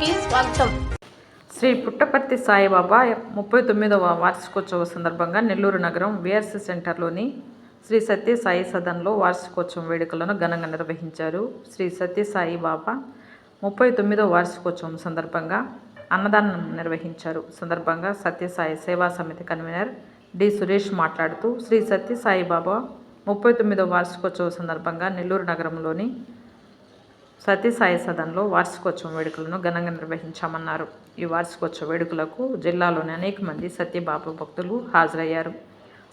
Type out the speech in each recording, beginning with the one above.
కి స్వాగతం. శ్రీ పుట్టపర్తి సాయిబాబా 39వ వార్షికోత్సవ సందర్భంగా నెల్లూరు నగరం విఆర్సి సెంటర్లోని శ్రీ సత్య సాయి సదన్లో వార్షికోత్సవం వేడుకలను ఘనంగా నిర్వహించారు. శ్రీ సత్య సాయిబాబా 39వ వార్షికోత్సవం సందర్భంగా అన్నదానం నిర్వహించారు. సందర్భంగా సత్యసాయి సేవా సమితి కన్వీనర్ డి సురేష్ మాట్లాడుతూ శ్రీ సత్య సాయిబాబా 39వ వార్షికోత్సవ సందర్భంగా నెల్లూరు నగరంలోని సత్యసాయి సదన్లో వార్షికోత్సవం వేడుకలను ఘనంగా నిర్వహించామన్నారు. ఈ వార్షికోత్సవ వేడుకలకు జిల్లాలోని అనేక మంది సత్యబాబా భక్తులు హాజరయ్యారు.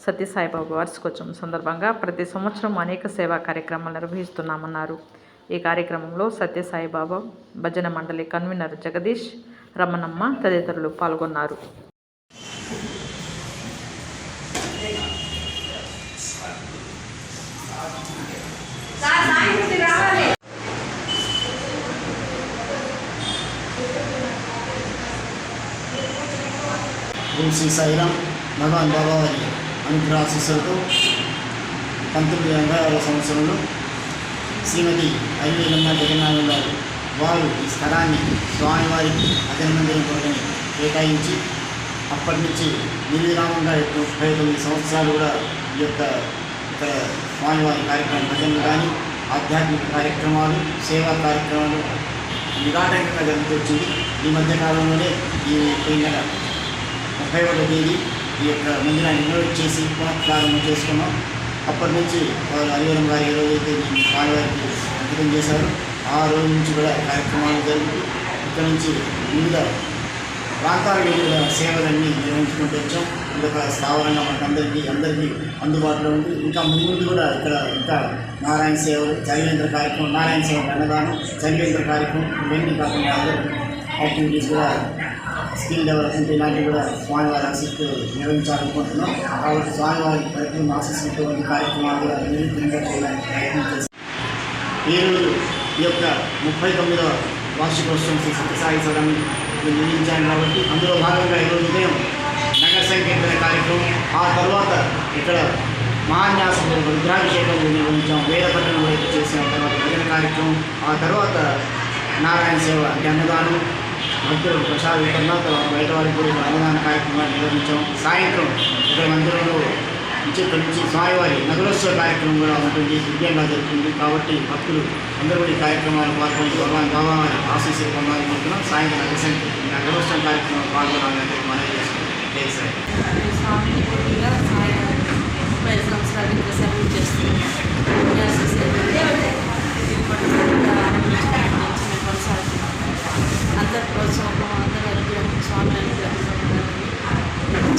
సత్యసాయిబాబా వార్షికోత్సవం సందర్భంగా ప్రతి సంవత్సరం అనేక సేవా కార్యక్రమాలు నిర్వహిస్తున్నామన్నారు. ఈ కార్యక్రమంలో సత్యసాయిబాబా భజన మండలి కన్వీనర్ జగదీష్, రమణమ్మ తదితరులు పాల్గొన్నారు. ఓం శ్రీ సాయిరామ్. భగవాన్ బాబా వారి అనుగ్రహ ఆశీస్సులతో 1986 సంవత్సరంలో శ్రీమతి అరివేలమ్మ జగన్నాథ గారు వారు ఈ స్థలాన్ని స్వామివారికి అభినందన కొరకని కేటాయించి అప్పటి నుంచి నిర్విరామంగా 39 సంవత్సరాలు కూడా ఈ యొక్క ఇక్కడ స్వామివారి కార్యక్రమం భజనలు కానీ ఆధ్యాత్మిక కార్యక్రమాలు సేవా కార్యక్రమాలు నిరాటంకంగా జరుగుతూ వచ్చింది. ఈ మధ్యకాలంలోనే ఈ పోయిన 30వ తేదీ ఈ యొక్క మందిరాన్ని ఇన్వైట్ చేసి పునఃప్రారంభం చేసుకున్నాం. అప్పటి నుంచి వారు అరివేలం గారు ఏ రోజైతే స్వామివారికి అంకితం చేశారు ఆ రోజు నుంచి కూడా కార్యక్రమాలు జరుగుతూ ఇక్కడ నుంచి వివిధ ప్రాంతాల వివిధ సేవలన్నీ నిర్వహించుకుంటూ వచ్చాం. ఇదొక స్థావరంగా మనకు అందరికీ అందుబాటులో ఉంది. ఇంకా ముందు కూడా ఇక్కడ ఇంకా నారాయణ సేవలు, చలివేంద్ర కార్యక్రమం, నారాయణ సేవ అన్నదానం, చలివేంద్ర కార్యక్రమం ఇవన్నీ కాకుండా అదర్ యాక్టివిటీస్ కూడా స్కిల్ డెవలప్మెంట్ ఇలాంటివి కూడా స్వామివారి ఆసక్తి నిర్వహించాలనుకుంటున్నాం. కాబట్టి స్వామివారి పరిపూర్ణ ఆశిస్తున్నటువంటి కార్యక్రమాలు కూడా నిర్వహించడానికి ప్రయత్నం చేస్తాం. ఈరోజు ఈ యొక్క 39వ వార్షికోత్సవం శ్రీ సత్యసాయి సదన్ నిర్వహించాను కాబట్టి అందులో భాగంగా ఈరోజు ఉదయం నగర సంకీర్తన కార్యక్రమం, ఆ తర్వాత ఇక్కడ మహాన్యాసం రుద్రాభిషేకం నిర్వహించాం, వేద పఠనం కూడా చేసాం. తర్వాత భజన కార్యక్రమం, ఆ తర్వాత నారాయణ సేవ అంటే అన్నదానం, భక్తులకు ప్రసాద వితరణ, తర్వాత బయట వారికి కూడా అన్నదాన కార్యక్రమాలు నిర్వహించాం. సాయంత్రం ఇక్కడ మందిరంలో ఇక్కడి నుంచి స్వామివారి నగరోత్సవ కార్యక్రమం కూడా ఉంటుంది, దివ్యంగా జరుగుతుంది. కాబట్టి భక్తులు అందరూ కూడా ఈ కార్యక్రమాలు పాల్గొంటూ భగవాన్ బాబా వారి ఆశీస్సులు పొందాలనుకుంటున్నాం. సాయంత్రం నగరోత్సవ కార్యక్రమం పాల్గొనాలని మనం చేసుకుంటాం. జై సాయి. స్వామిని పూర్తిగా 30 సంవత్సరాలు సర్వీస్ చేస్తున్నాం. అందరి ప్రోత్సాహం, అందరి అనుగ్రహం, స్వామి అనుగ్రహం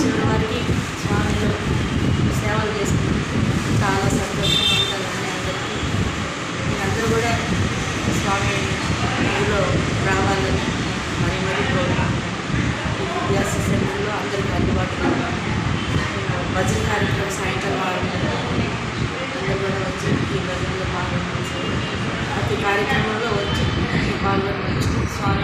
చిన్న వారికి స్వామిలో సేవలు చేసుకుంటూ చాలా సంతోషంగా ఉండాలని అందరికీ మీరందరూ కూడా స్వామి ఊళ్ళో రావాలని మరి విద్యార్థి సెంటర్లో అందరికీ అందుబాటులో భజన కార్యక్రమం సాయంత్రం అందరూ కూడా వచ్చి ఈ భజనలో పాల్గొనాల్సింది. ప్రతి కార్యక్రమంలో వచ్చి పాల్గొనవచ్చు. స్వామి